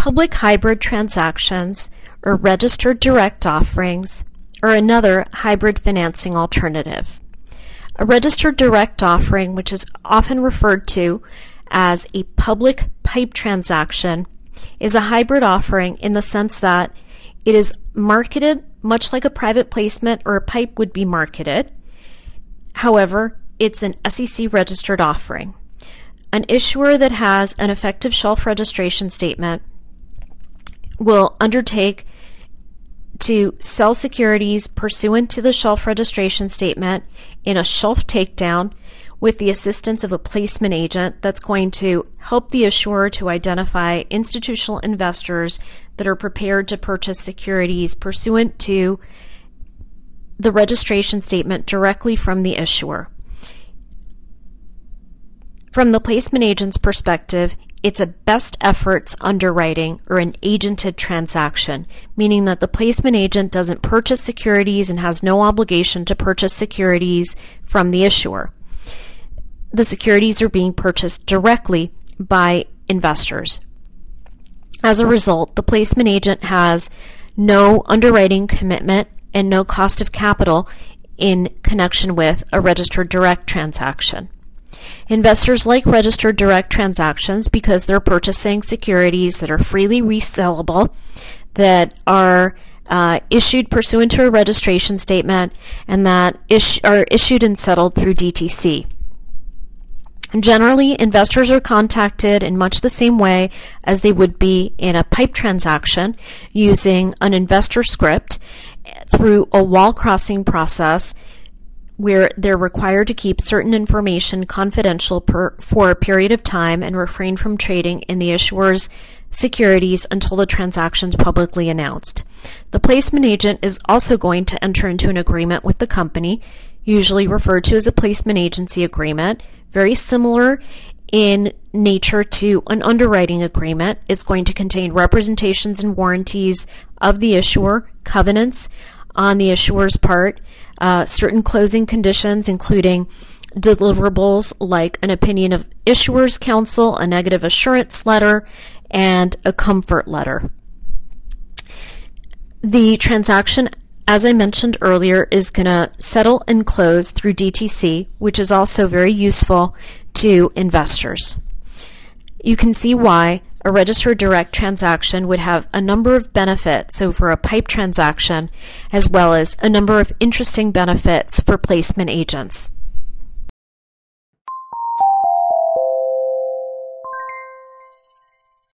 Public hybrid transactions, or registered direct offerings, are another hybrid financing alternative. A registered direct offering, which is often referred to as a public pipe transaction, is a hybrid offering in the sense that it is marketed much like a private placement or a pipe would be marketed. However, it's an SEC-registered offering. An issuer that has an effective shelf registration statement will undertake to sell securities pursuant to the shelf registration statement in a shelf takedown with the assistance of a placement agent that's going to help the issuer to identify institutional investors that are prepared to purchase securities pursuant to the registration statement directly from the issuer. From the placement agent's perspective, it's a best efforts underwriting or an agented transaction, meaning that the placement agent doesn't purchase securities and has no obligation to purchase securities from the issuer. The securities are being purchased directly by investors. As a result, the placement agent has no underwriting commitment and no cost of capital in connection with a registered direct transaction. Investors like registered direct transactions because they're purchasing securities that are freely resellable, that are issued pursuant to a registration statement, and that are issued and settled through DTC. Generally, investors are contacted in much the same way as they would be in a pipe transaction, using an investor script through a wall crossing process where they're required to keep certain information confidential for a period of time and refrain from trading in the issuer's securities until the transaction is publicly announced. The placement agent is also going to enter into an agreement with the company, usually referred to as a placement agency agreement, very similar in nature to an underwriting agreement. It's going to contain representations and warranties of the issuer, covenants on the issuer's part, certain closing conditions, including deliverables like an opinion of issuer's counsel, a negative assurance letter, and a comfort letter. The transaction, as I mentioned earlier, is going to settle and close through DTC, which is also very useful to investors. You can see why a registered direct transaction would have a number of benefits over a pipe transaction, as well as a number of interesting benefits for placement agents.